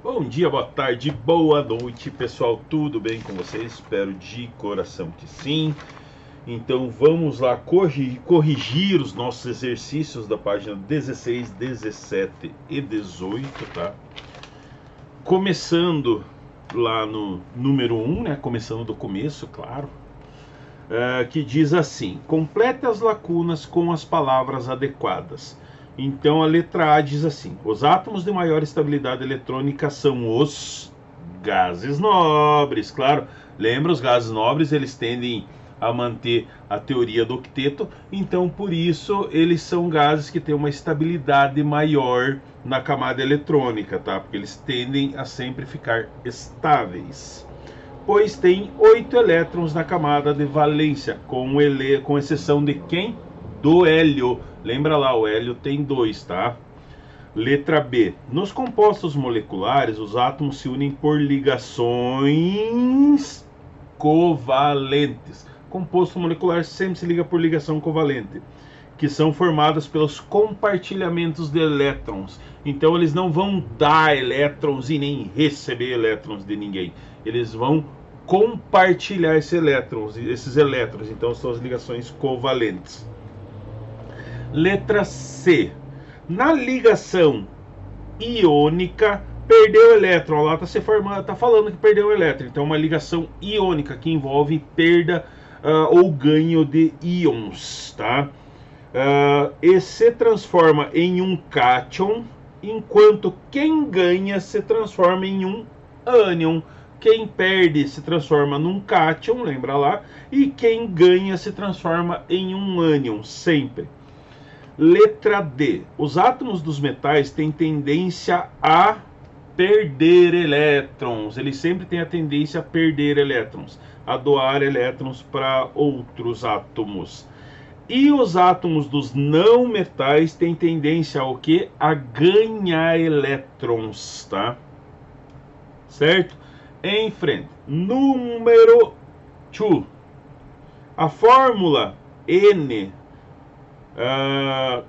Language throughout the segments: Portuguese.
Bom dia, boa tarde, boa noite, pessoal. Tudo bem com vocês? Espero de coração que sim. Então vamos lá corrigir os nossos exercícios da página 16, 17 e 18, tá? Começando lá no número 1, né? Começando do começo, claro. Que diz assim: complete as lacunas com as palavras adequadas. Então a letra A diz assim: os átomos de maior estabilidade eletrônica são os gases nobres. Claro, lembra, os gases nobres eles tendem a manter a teoria do octeto, então por isso eles são gases que têm uma estabilidade maior na camada eletrônica, tá? Porque eles tendem a sempre ficar estáveis, pois tem 8 elétrons na camada de valência, com exceção de quem? Do hélio. Lembra lá, o hélio tem 2, tá? Letra B. Nos compostos moleculares, os átomos se unem por ligações covalentes. Composto molecular sempre se liga por ligação covalente, que são formadas pelos compartilhamentos de elétrons. Então eles não vão dar elétrons e nem receber elétrons de ninguém. Eles vão compartilhar esses elétrons. Então são as ligações covalentes. Letra C. Na ligação iônica, perdeu elétron. Lá está falando que perdeu elétron. Então uma ligação iônica que envolve perda ou ganho de íons, tá? E se transforma em um cátion, enquanto quem ganha se transforma em um ânion. Quem perde se transforma num cátion, lembra lá, e quem ganha se transforma em um ânion, sempre. Letra D. Os átomos dos metais têm tendência a perder elétrons. Eles sempre têm a tendência a perder elétrons, a doar elétrons para outros átomos. E os átomos dos não metais têm tendência ao quê? A ganhar elétrons, tá? Certo? Em frente. Número 2. A fórmula N,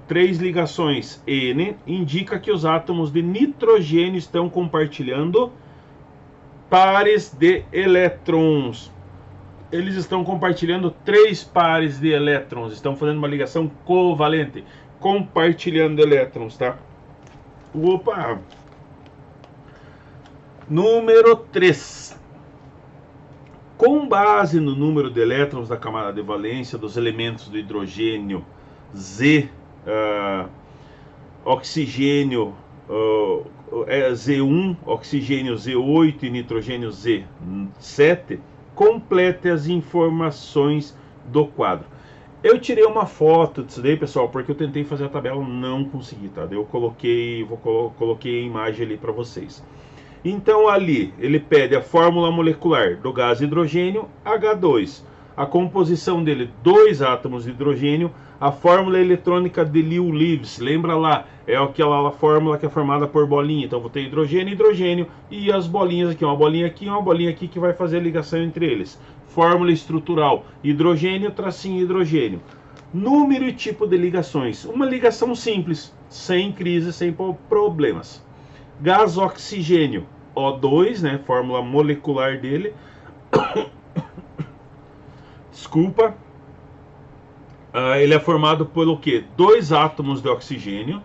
3 ligações N, indica que os átomos de nitrogênio estão compartilhando pares de elétrons. Eles estão compartilhando 3 pares de elétrons, estão fazendo uma ligação covalente, compartilhando elétrons, tá? Opa! Número 3. Com base no número de elétrons da camada de valência dos elementos do hidrogênio Z, oxigênio Z1, oxigênio Z8 e nitrogênio Z7, complete as informações do quadro. Eu tirei uma foto disso daí, pessoal, porque eu tentei fazer a tabela, não consegui, tá? Eu coloquei a imagem ali para vocês. Então ali ele pede a fórmula molecular do gás hidrogênio H2, a composição dele, 2 átomos de hidrogênio, a fórmula eletrônica de Lewis, lembra lá, é aquela fórmula que é formada por bolinha. Então vou ter hidrogênio, hidrogênio e as bolinhas aqui, uma bolinha aqui e uma bolinha aqui que vai fazer a ligação entre eles. Fórmula estrutural, hidrogênio, tracinho hidrogênio. Número e tipo de ligações, uma ligação simples, sem crise, sem problemas. Gás oxigênio, O2, né, fórmula molecular dele. Desculpa. Ele é formado pelo quê? 2 átomos de oxigênio.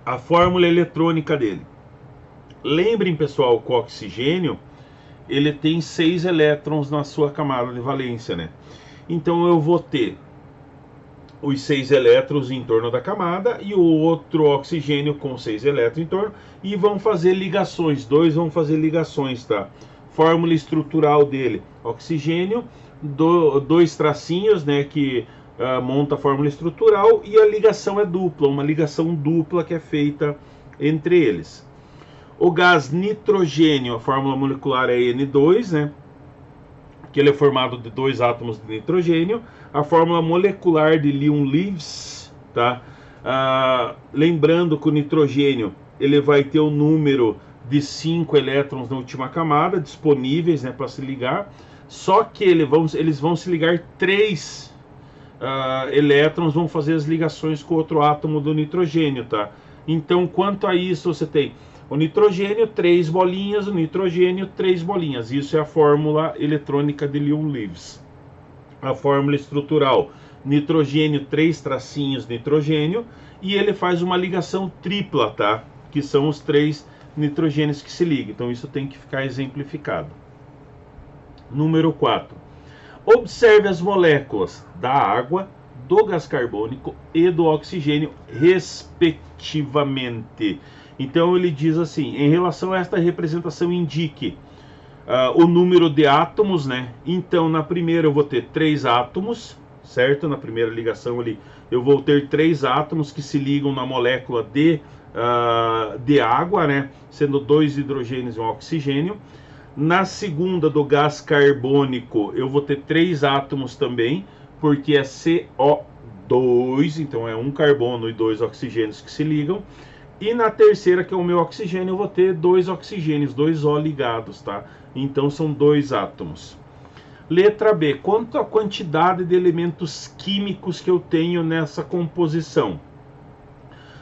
A fórmula eletrônica dele. Lembrem, pessoal, que o oxigênio ele tem 6 elétrons na sua camada de valência, né? Então eu vou ter os 6 elétrons em torno da camada e o outro oxigênio com 6 elétrons em torno, e vão fazer ligações, 2 vão fazer ligações, tá? Fórmula estrutural dele, oxigênio, 2 tracinhos, né, que monta a fórmula estrutural, e a ligação é dupla, uma ligação dupla que é feita entre eles. O gás nitrogênio, a fórmula molecular é N2, né, que ele é formado de 2 átomos de nitrogênio. A fórmula molecular de Lewis, tá? Lembrando que o nitrogênio ele vai ter o número de 5 elétrons na última camada disponíveis, né, para se ligar. Só que eles vão se ligar 3 elétrons, vão fazer as ligações com outro átomo do nitrogênio, tá? Então, quanto a isso, você tem o nitrogênio, 3 bolinhas, o nitrogênio, 3 bolinhas. Isso é a fórmula eletrônica de Lewis. A fórmula estrutural, nitrogênio, 3 tracinhos nitrogênio, e ele faz uma ligação tripla, tá? Que são os 3 nitrogênios que se ligam. Então, isso tem que ficar exemplificado. Número 4. Observe as moléculas da água, do gás carbônico e do oxigênio, respectivamente. Então ele diz assim: em relação a esta representação, indique o número de átomos, né? Então na primeira eu vou ter 3 átomos, certo? Na primeira ligação ali eu vou ter 3 átomos que se ligam na molécula de água, né? Sendo 2 hidrogênios e um oxigênio. Na segunda, do gás carbônico, eu vou ter 3 átomos também, porque é CO2, então é um carbono e 2 oxigênios que se ligam. E na terceira, que é o meu oxigênio, eu vou ter 2 oxigênios, 2 O ligados, tá? Então são 2 átomos. Letra B, quanto à quantidade de elementos químicos que eu tenho nessa composição?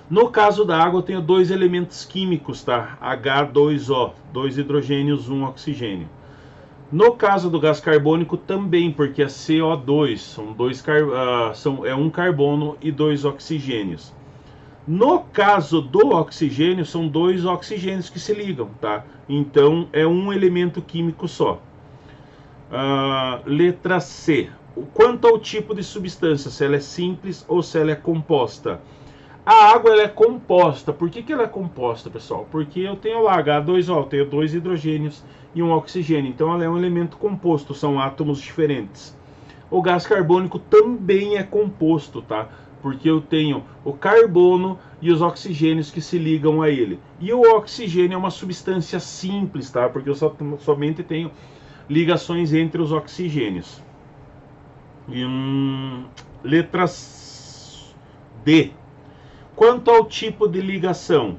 No caso da água, eu tenho 2 elementos químicos, tá? H2O, 2 hidrogênios, 1 oxigênio. No caso do gás carbônico também, porque é CO2, é um carbono e 2 oxigênios. No caso do oxigênio, são 2 oxigênios que se ligam, tá? Então é um elemento químico só. Letra C. Quanto ao tipo de substância, se ela é simples ou se ela é composta? A água, ela é composta. Por que ela é composta, pessoal? Porque eu tenho lá H2O, eu tenho 2 hidrogênios e um oxigênio. Então ela é um elemento composto, são átomos diferentes. O gás carbônico também é composto, tá? Porque eu tenho o carbono e os oxigênios que se ligam a ele. E o oxigênio é uma substância simples, tá? Porque eu somente tenho ligações entre os oxigênios. Letra D. Quanto ao tipo de ligação,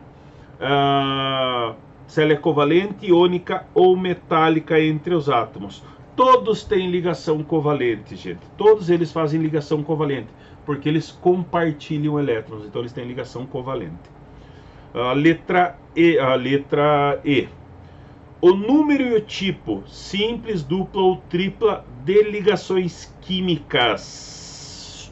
se ela é covalente, iônica ou metálica entre os átomos. Todos têm ligação covalente, gente. Todos eles fazem ligação covalente, porque eles compartilham elétrons, então eles têm ligação covalente. Letra E. O número e o tipo, simples, dupla ou tripla, de ligações químicas.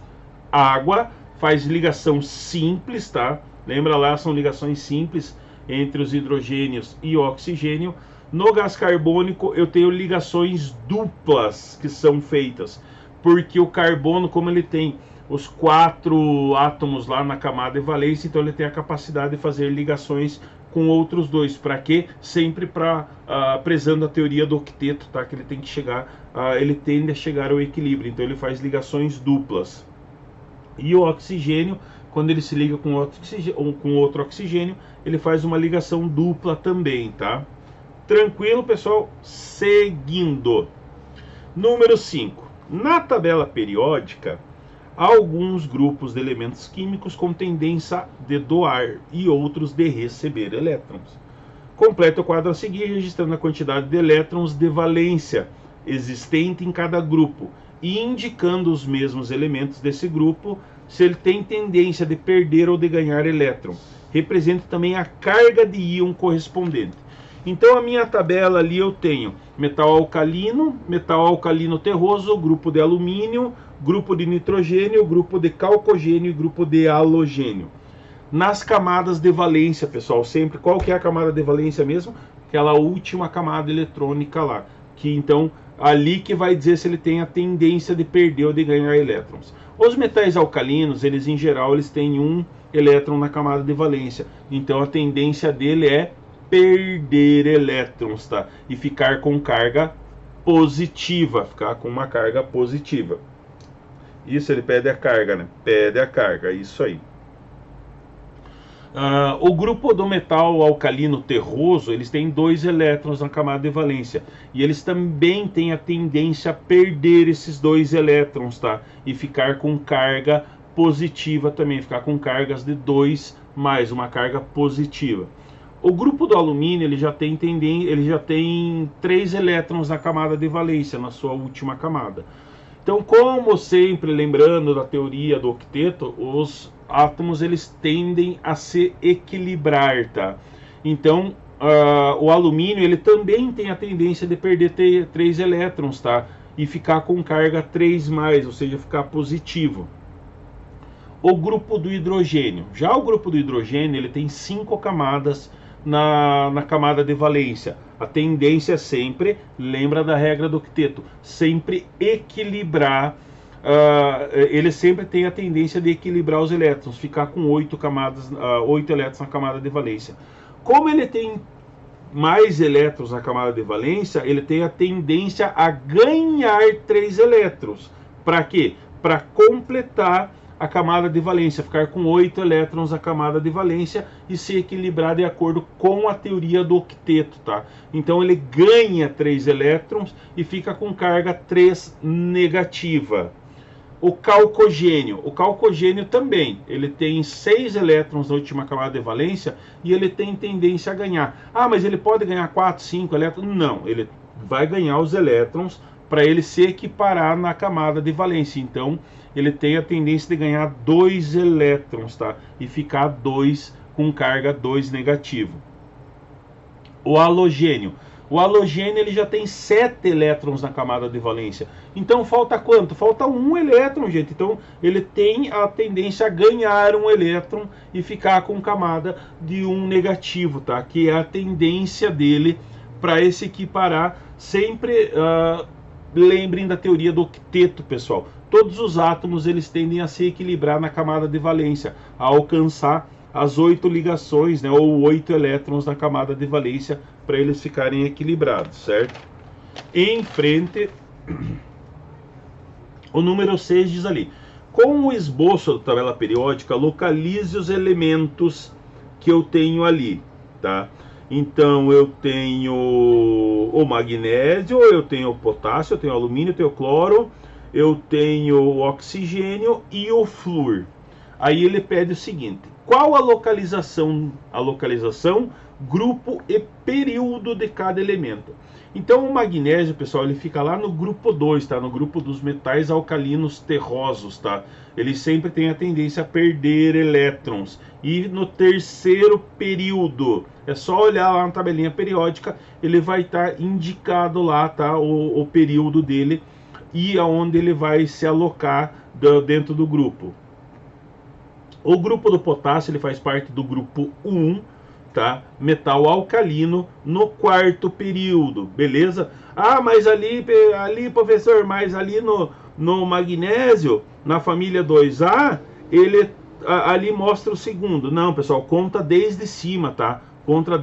Água faz ligação simples, tá? Lembra lá, são ligações simples entre os hidrogênios e o oxigênio. No gás carbônico eu tenho ligações duplas que são feitas, porque o carbono, como ele tem os 4 átomos lá na camada de valência, então ele tem a capacidade de fazer ligações com outros 2. Para quê? Sempre prezando a teoria do octeto, tá? Que ele tem que chegar, ele tende a chegar ao equilíbrio, então ele faz ligações duplas. E o oxigênio, quando ele se liga com outro oxigênio, ele faz uma ligação dupla também, tá? Tranquilo, pessoal? Seguindo. Número 5. Na tabela periódica, há alguns grupos de elementos químicos com tendência de doar e outros de receber elétrons. Complete o quadro a seguir, registrando a quantidade de elétrons de valência existente em cada grupo e indicando os mesmos elementos desse grupo, se ele tem tendência de perder ou de ganhar elétron. Representa também a carga de íon correspondente. Então a minha tabela ali eu tenho metal alcalino terroso, grupo de alumínio, grupo de nitrogênio, grupo de calcogênio e grupo de halogênio. Nas camadas de valência, pessoal, sempre, qual que é a camada de valência mesmo? Aquela última camada eletrônica lá, que então ali que vai dizer se ele tem a tendência de perder ou de ganhar elétrons. Os metais alcalinos, eles em geral, eles têm um elétron na camada de valência, então a tendência dele é perder elétrons, tá? E ficar com carga positiva, ficar com uma carga positiva. Isso, ele pede a carga, né? Pede a carga, isso aí. O grupo do metal alcalino terroso, eles têm 2 elétrons na camada de valência. E eles também têm a tendência a perder esses 2 elétrons, tá? E ficar com carga positiva também, ficar com cargas de 2 mais uma carga positiva. O grupo do alumínio, ele já tem 3 elétrons na camada de valência, na sua última camada. Então, como sempre, lembrando da teoria do octeto, os átomos eles tendem a se equilibrar, tá? Então, o alumínio ele também tem a tendência de perder 3 elétrons, tá? E ficar com carga 3+, ou seja, ficar positivo. O grupo do hidrogênio. Já o grupo do hidrogênio ele tem 5 camadas na camada de valência. A tendência é sempre, lembra da regra do octeto, sempre equilibrar. Ele sempre tem a tendência de equilibrar os elétrons, ficar com 8 elétrons na camada de valência. Como ele tem mais elétrons na camada de valência, ele tem a tendência a ganhar 3 elétrons. Para quê? Para completar a camada de valência, ficar com 8 elétrons na camada de valência e se equilibrar de acordo com a teoria do octeto, tá? Então ele ganha 3 elétrons e fica com carga 3 negativa. O calcogênio também, ele tem 6 elétrons na última camada de valência e ele tem tendência a ganhar. Ah, mas ele pode ganhar 4, 5 elétrons? Não, ele vai ganhar os elétrons para ele se equiparar na camada de valência. Então, ele tem a tendência de ganhar 2 elétrons, tá? E ficar 2 com carga 2 negativo. O halogênio ele já tem 7 elétrons na camada de valência. Então falta quanto? Falta 1 elétron, gente. Então ele tem a tendência a ganhar 1 elétron e ficar com camada de 1 negativo, tá? Que é a tendência dele para se equiparar. Sempre lembrem da teoria do octeto, pessoal. Todos os átomos eles tendem a se equilibrar na camada de valência, a alcançar as 8 ligações, né, ou 8 elétrons na camada de valência para eles ficarem equilibrados, certo? Em frente, o número 6 diz ali: com o esboço da tabela periódica, localize os elementos que eu tenho ali, tá? Então eu tenho o magnésio, eu tenho o potássio, eu tenho o alumínio, eu tenho o cloro, eu tenho o oxigênio e o flúor. Aí ele pede o seguinte: qual a localização, grupo e período de cada elemento? Então o magnésio, pessoal, ele fica lá no grupo 2, tá? No grupo dos metais alcalinos terrosos, tá? Ele sempre tem a tendência a perder elétrons. E no terceiro período, é só olhar lá na tabelinha periódica, ele vai estar indicado lá, tá? O período dele e aonde ele vai se alocar dentro do grupo. O grupo do potássio ele faz parte do grupo 1, tá? Metal alcalino no quarto período, beleza? Ah, mas ali professor, mas ali no magnésio, na família 2A, ele ali mostra o segundo. Não, pessoal, conta desde cima, tá? Conta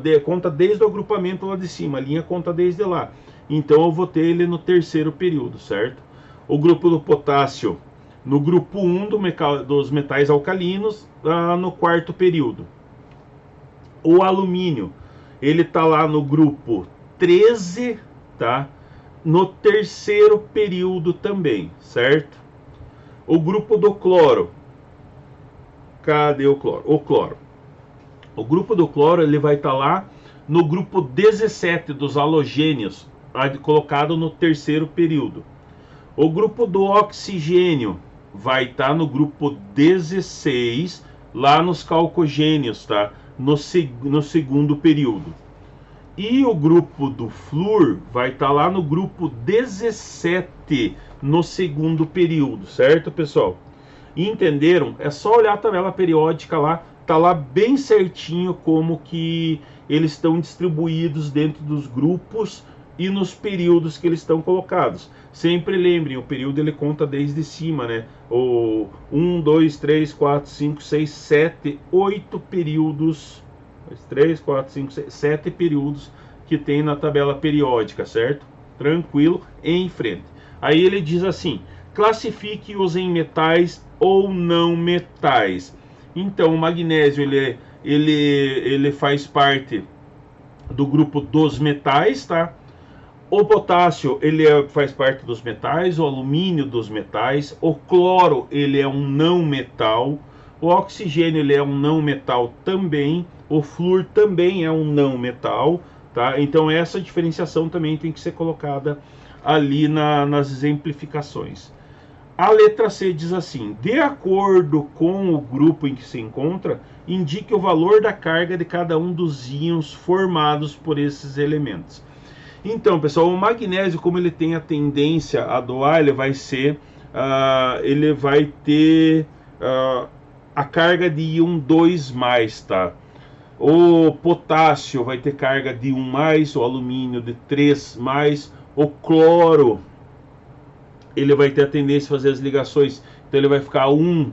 desde o agrupamento lá de cima, a linha conta desde lá. Então eu vou ter ele no terceiro período, certo? O grupo do potássio no grupo 1 dos metais alcalinos, no quarto período. O alumínio, ele está lá no grupo 13, tá? No terceiro período também, certo? O grupo do cloro. Cadê o cloro? O cloro. O grupo do cloro, ele vai estar lá no grupo 17 dos halogênios, colocado no terceiro período. O grupo do oxigênio vai estar no grupo 16, lá nos calcogênios, tá? No segundo período. E o grupo do flúor vai estar lá no grupo 17, no segundo período, certo, pessoal? Entenderam? É só olhar a tabela periódica lá, tá lá bem certinho como que eles estão distribuídos dentro dos grupos e nos períodos que eles estão colocados. Sempre lembrem, o período ele conta desde cima, né? O 1, 2, 3, 4, 5, 6, 7, 8 períodos. 3, 4, 5, 6, 7 períodos que tem na tabela periódica, certo? Tranquilo, em frente. Aí ele diz assim: classifique-os em metais ou não metais. Então o magnésio ele faz parte do grupo dos metais, tá? O potássio ele faz parte dos metais, o alumínio dos metais, o cloro ele é um não metal, o oxigênio ele é um não metal também, o flúor também é um não metal, tá? Então essa diferenciação também tem que ser colocada ali nas exemplificações. A letra C diz assim: de acordo com o grupo em que se encontra, indique o valor da carga de cada um dos íons formados por esses elementos. Então, pessoal, o magnésio, como ele tem a tendência a doar, ele vai ter a carga de íon 2+, tá? O potássio vai ter carga de 1+, o alumínio de 3+, o cloro ele vai ter a tendência a fazer as ligações, então ele vai ficar 1-,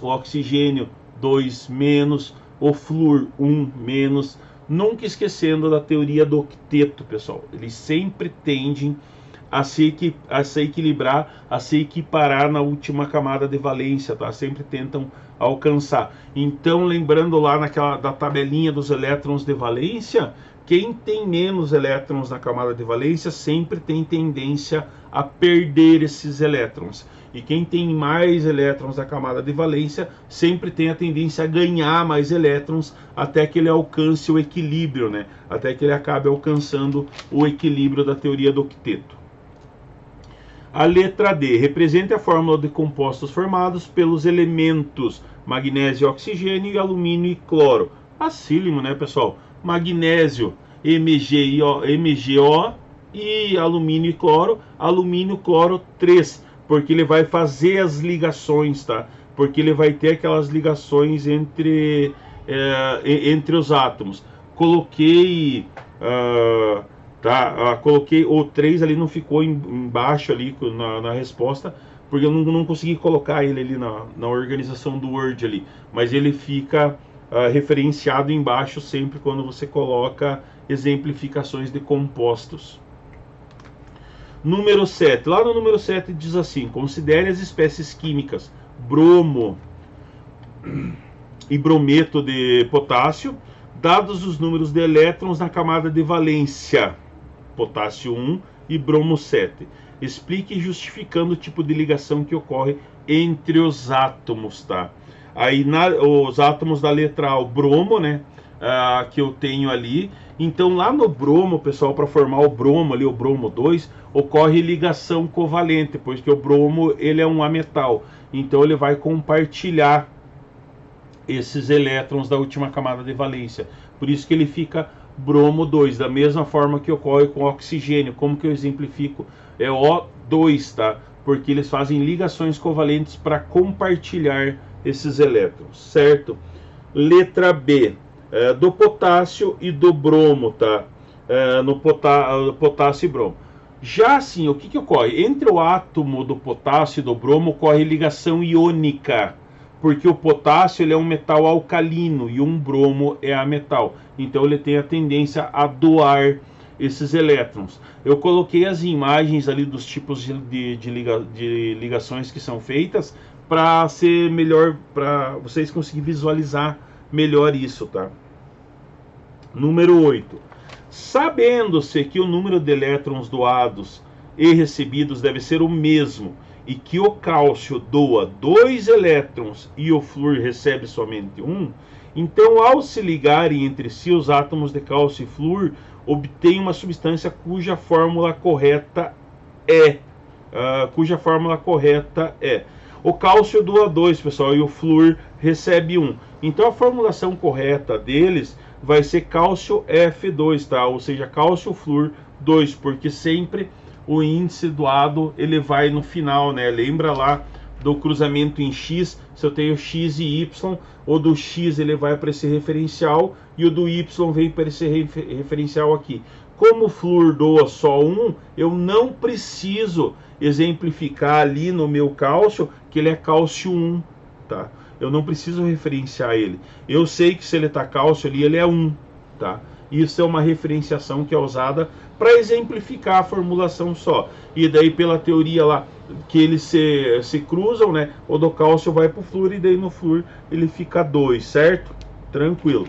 o oxigênio 2-, o flúor 1-. Nunca esquecendo da teoria do octeto, pessoal. Eles sempre tendem a se equilibrar, a se equiparar na última camada de valência, tá? Sempre tentam alcançar. Então, lembrando lá da tabelinha dos elétrons de valência, quem tem menos elétrons na camada de valência sempre tem tendência a perder esses elétrons. E quem tem mais elétrons na camada de valência sempre tem a tendência a ganhar mais elétrons até que ele alcance o equilíbrio, né? Até que ele acabe alcançando o equilíbrio da teoria do octeto. A letra D. Represente a fórmula de compostos formados pelos elementos magnésio, oxigênio, e alumínio e cloro. Facílimo, né, pessoal? Magnésio, MgO e alumínio e cloro. Alumínio, cloro 3, porque ele vai fazer as ligações, tá? Porque ele vai ter aquelas ligações entre os átomos. Coloquei coloquei o 3 ali, não ficou embaixo ali na resposta, porque eu não consegui colocar ele ali na organização do Word ali, mas ele fica referenciado embaixo sempre quando você coloca exemplificações de compostos. Número 7. Lá no número 7 diz assim: considere as espécies químicas bromo e brometo de potássio, dados os números de elétrons na camada de valência, potássio 1 e bromo 7. Explique justificando o tipo de ligação que ocorre entre os átomos, tá? Aí os átomos da letra A, o bromo, né? Que eu tenho ali. Então lá no bromo, pessoal, para formar o bromo ali, o bromo 2, ocorre ligação covalente, pois que o bromo ele é um ametal. Então ele vai compartilhar esses elétrons da última camada de valência. Por isso que ele fica bromo 2, da mesma forma que ocorre com o oxigênio. Como que eu exemplifico? É O2, tá? Porque eles fazem ligações covalentes para compartilhar esses elétrons, certo? Letra B, do potássio e do bromo, tá? No potássio e bromo. Já assim, o que ocorre? Entre o átomo do potássio e do bromo ocorre ligação iônica, porque o potássio ele é um metal alcalino e um bromo é ametal. Então ele tem a tendência a doar esses elétrons. Eu coloquei as imagens ali dos tipos de ligações que são feitas para ser melhor, para vocês conseguirem visualizar melhor isso, tá? Número 8. Sabendo-se que o número de elétrons doados e recebidos deve ser o mesmo, e que o cálcio doa 2 elétrons e o flúor recebe somente 1, então ao se ligarem entre si os átomos de cálcio e flúor obtêm uma substância cuja fórmula correta é o cálcio doa 2, pessoal, e o flúor recebe 1. Então a formulação correta deles vai ser cálcio F2, tá? Ou seja, cálcio flúor 2, porque sempre o índice doado ele vai no final, né? Lembra lá do cruzamento em X, se eu tenho X e Y, o do X ele vai para esse referencial e o do Y vem para esse referencial aqui. Como o flúor doa só 1, eu não preciso exemplificar ali no meu cálcio que ele é cálcio 1, tá? Eu não preciso referenciar ele. Eu sei que se ele está cálcio ali, ele é 1, tá? Isso é uma referenciação que é usada para exemplificar a formulação só. E daí pela teoria lá que eles se cruzam, né? O do cálcio vai para o flúor e daí no flúor ele fica 2, certo? Tranquilo.